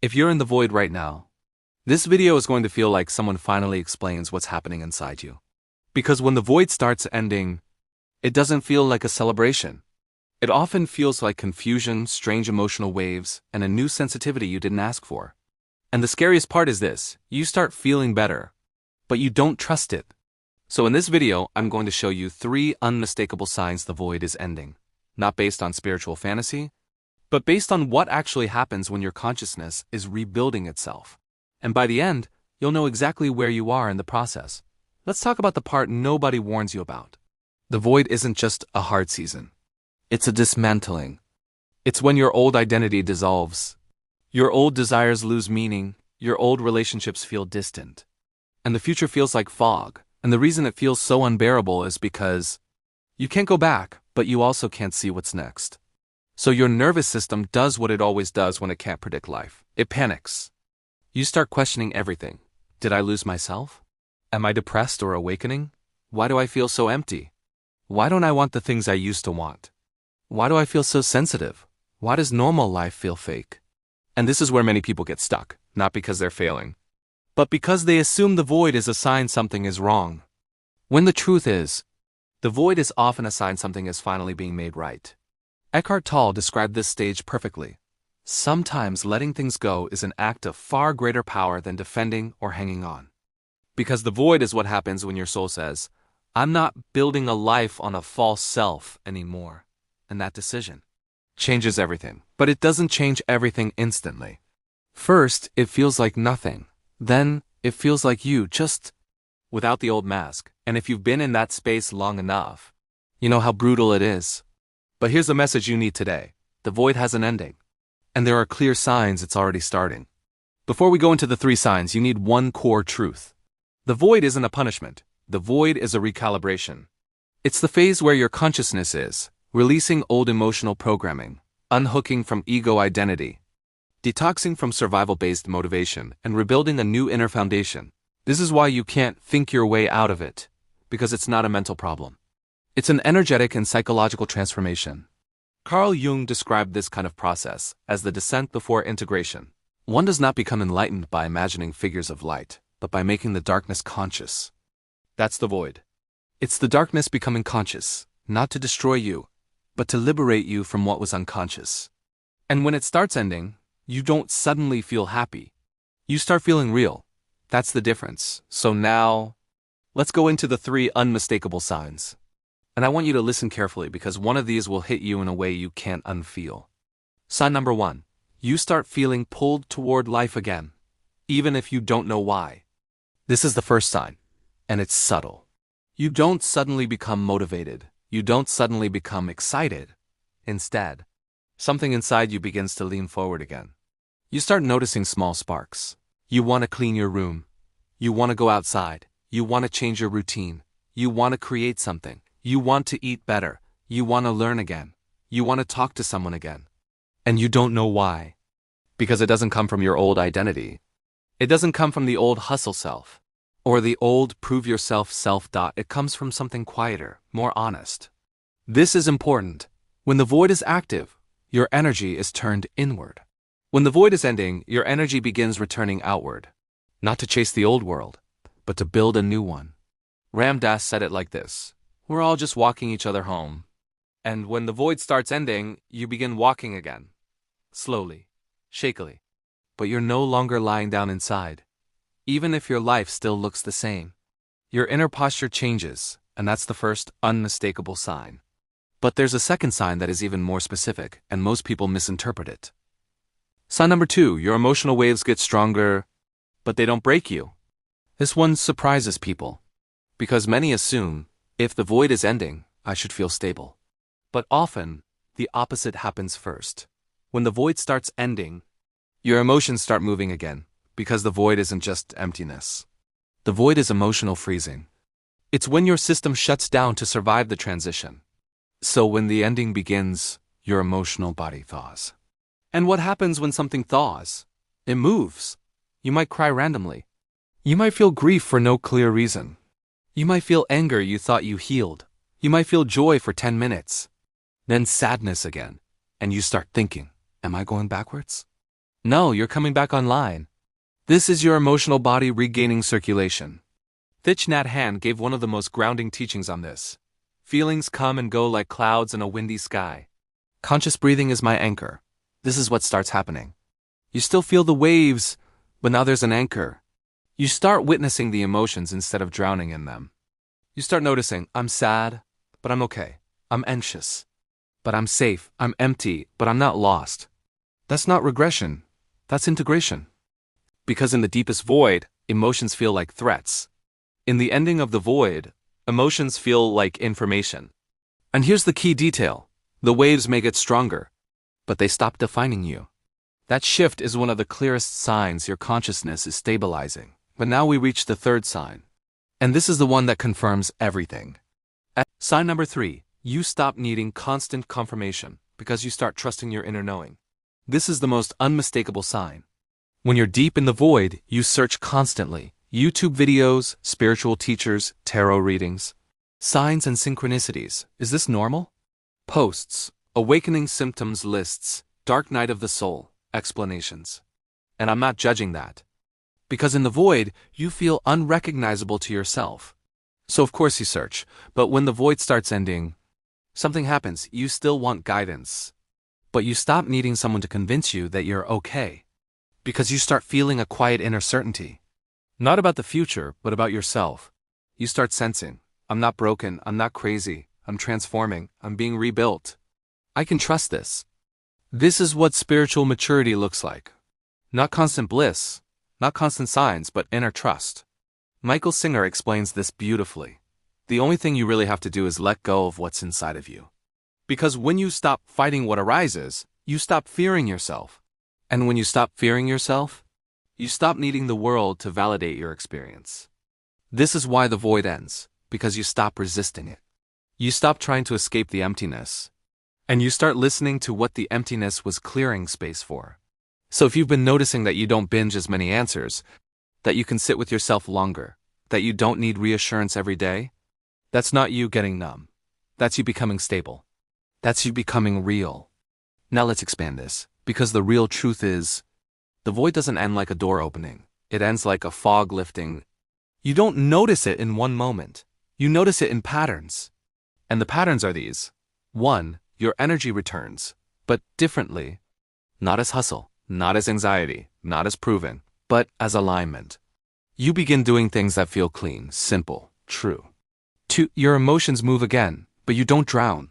If you're in the void right now, this video is going to feel like someone finally explains what's happening inside you. Because when the void starts ending, it doesn't feel like a celebration. It often feels like confusion, strange emotional waves, and a new sensitivity you didn't ask for. And the scariest part is this: you start feeling better, but you don't trust it. So in this video, I'm going to show you 3 unmistakable signs the void is ending. Not based on spiritual fantasy, but based on what actually happens when your consciousness is rebuilding itself. And by the end, you'll know exactly where you are in the process. Let's talk about the part nobody warns you about. The void isn't just a hard season. It's a dismantling. It's when your old identity dissolves. Your old desires lose meaning, your old relationships feel distant, and the future feels like fog. And the reason it feels so unbearable is because you can't go back, but you also can't see what's next. So your nervous system does what it always does when it can't predict life. It panics. You start questioning everything. Did I lose myself? Am I depressed or awakening? Why do I feel so empty? Why don't I want the things I used to want? Why do I feel so sensitive? Why does normal life feel fake? And this is where many people get stuck, not because they're failing, but because they assume the void is a sign something is wrong. When the truth is, the void is often a sign something is finally being made right. Eckhart Tolle described this stage perfectly. Sometimes letting things go is an act of far greater power than defending or hanging on. Because the void is what happens when your soul says, I'm not building a life on a false self anymore. And that decision changes everything. But it doesn't change everything instantly. First, it feels like nothing. Then, it feels like you, just without the old mask. And if you've been in that space long enough, you know how brutal it is. But here's the message you need today. The void has an ending. And there are clear signs it's already starting. Before we go into the 3 signs, you need one core truth. The void isn't a punishment. The void is a recalibration. It's the phase where your consciousness is releasing old emotional programming, unhooking from ego identity, detoxing from survival-based motivation, and rebuilding a new inner foundation. This is why you can't think your way out of it, because it's not a mental problem. It's an energetic and psychological transformation. Carl Jung described this kind of process as the descent before integration. One does not become enlightened by imagining figures of light, but by making the darkness conscious. That's the void. It's the darkness becoming conscious, not to destroy you, but to liberate you from what was unconscious. And when it starts ending, you don't suddenly feel happy. You start feeling real. That's the difference. So now, let's go into the 3 unmistakable signs. And I want you to listen carefully because one of these will hit you in a way you can't unfeel. Sign number 1. You start feeling pulled toward life again, even if you don't know why. This is the first sign, and it's subtle. You don't suddenly become motivated. You don't suddenly become excited. Instead, something inside you begins to lean forward again. You start noticing small sparks. You want to clean your room. You want to go outside. You want to change your routine. You want to create something. You want to eat better. You want to learn again. You want to talk to someone again. And you don't know why. Because it doesn't come from your old identity. It doesn't come from the old hustle self. Or the old prove yourself self. It comes from something quieter, more honest. This is important. When the void is active, your energy is turned inward. When the void is ending, your energy begins returning outward. Not to chase the old world, but to build a new one. Ram Dass said it like this: we're all just walking each other home. And when the void starts ending, you begin walking again. Slowly, shakily. But you're no longer lying down inside. Even if your life still looks the same. Your inner posture changes, and that's the first unmistakable sign. But there's a second sign that is even more specific, and most people misinterpret it. Sign number 2, your emotional waves get stronger, but they don't break you. This one surprises people, because many assume, if the void is ending, I should feel stable. But often, the opposite happens first. When the void starts ending, your emotions start moving again, because the void isn't just emptiness. The void is emotional freezing. It's when your system shuts down to survive the transition. So when the ending begins, your emotional body thaws. And what happens when something thaws? It moves. You might cry randomly. You might feel grief for no clear reason. You might feel anger you thought you healed. You might feel joy for 10 minutes. Then sadness again. And you start thinking, am I going backwards? No, you're coming back online. This is your emotional body regaining circulation. Thich Nhat Hanh gave one of the most grounding teachings on this. Feelings come and go like clouds in a windy sky. Conscious breathing is my anchor. This is what starts happening. You still feel the waves, but now there's an anchor. You start witnessing the emotions instead of drowning in them. You start noticing, I'm sad, but I'm okay. I'm anxious, but I'm safe. I'm empty, but I'm not lost. That's not regression. That's integration. Because in the deepest void, emotions feel like threats. In the ending of the void, emotions feel like information. And here's the key detail. The waves may get stronger, but they stop defining you. That shift is one of the clearest signs your consciousness is stabilizing. But now we reach the third sign. And this is the one that confirms everything. Sign number 3. You stop needing constant confirmation because you start trusting your inner knowing. This is the most unmistakable sign. When you're deep in the void, you search constantly. YouTube videos, spiritual teachers, tarot readings, signs and synchronicities. Is this normal? Posts, awakening symptoms lists, dark night of the soul, explanations. And I'm not judging that. Because in the void, you feel unrecognizable to yourself. So of course you search, but when the void starts ending, something happens. You still want guidance. But you stop needing someone to convince you that you're okay. Because you start feeling a quiet inner certainty. Not about the future, but about yourself. You start sensing, I'm not broken, I'm not crazy, I'm transforming, I'm being rebuilt. I can trust this. This is what spiritual maturity looks like. Not constant bliss, not constant signs, but inner trust. Michael Singer explains this beautifully. The only thing you really have to do is let go of what's inside of you. Because when you stop fighting what arises, you stop fearing yourself. And when you stop fearing yourself, you stop needing the world to validate your experience. This is why the void ends, because you stop resisting it. You stop trying to escape the emptiness. And you start listening to what the emptiness was clearing space for. So if you've been noticing that you don't binge as many answers, that you can sit with yourself longer, that you don't need reassurance every day, that's not you getting numb. That's you becoming stable. That's you becoming real. Now let's expand this, because the real truth is, the void doesn't end like a door opening. It ends like a fog lifting. You don't notice it in one moment. You notice it in patterns. And the patterns are these. 1. Your energy returns, but differently. Not as hustle, not as anxiety, not as proven, but as alignment. You begin doing things that feel clean, simple, true. 2. Your emotions move again, but you don't drown.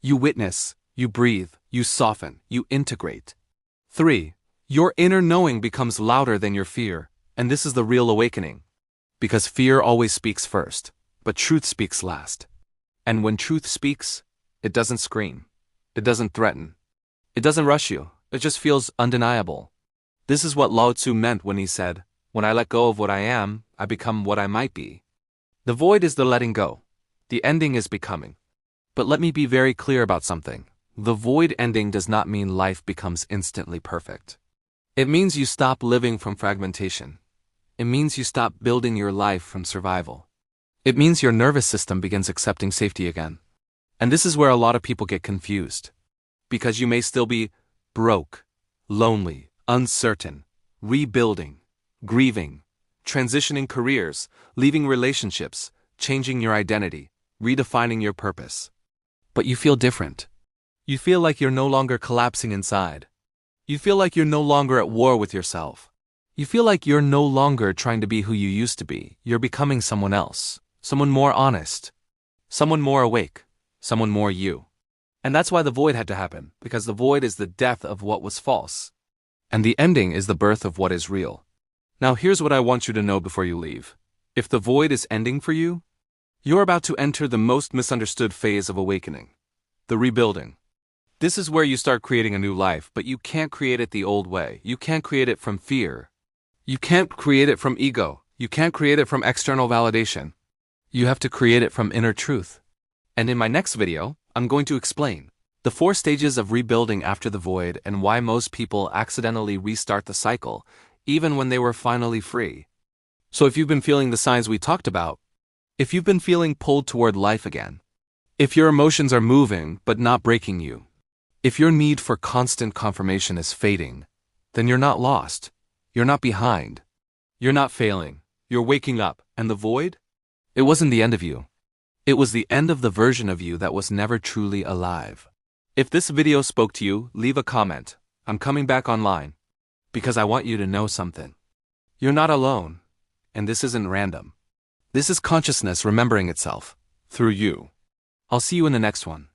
You witness, you breathe, you soften, you integrate. 3. Your inner knowing becomes louder than your fear, and this is the real awakening. Because fear always speaks first, but truth speaks last. And when truth speaks, it doesn't scream. It doesn't threaten. It doesn't rush you. It just feels undeniable. This is what Lao Tzu meant when he said, when I let go of what I am, I become what I might be. The void is the letting go. The ending is becoming. But let me be very clear about something. The void ending does not mean life becomes instantly perfect. It means you stop living from fragmentation. It means you stop building your life from survival. It means your nervous system begins accepting safety again. And this is where a lot of people get confused. Because you may still be broke, lonely, uncertain, rebuilding, grieving, transitioning careers, leaving relationships, changing your identity, redefining your purpose. But you feel different. You feel like you're no longer collapsing inside. You feel like you're no longer at war with yourself. You feel like you're no longer trying to be who you used to be. You're becoming someone else, someone more honest, someone more awake, someone more you. And that's why the void had to happen, because the void is the death of what was false. And the ending is the birth of what is real. Now here's what I want you to know before you leave. If the void is ending for you, you're about to enter the most misunderstood phase of awakening, the rebuilding. This is where you start creating a new life, but you can't create it the old way. You can't create it from fear. You can't create it from ego. You can't create it from external validation. You have to create it from inner truth. And in my next video, I'm going to explain the 4 stages of rebuilding after the void and why most people accidentally restart the cycle, even when they were finally free. So if you've been feeling the signs we talked about, if you've been feeling pulled toward life again, if your emotions are moving but not breaking you, if your need for constant confirmation is fading, then you're not lost. You're not behind. You're not failing. You're waking up, and the void? It wasn't the end of you. It was the end of the version of you that was never truly alive. If this video spoke to you, leave a comment. I'm coming back online. Because I want you to know something. You're not alone. And this isn't random. This is consciousness remembering itself. Through you. I'll see you in the next one.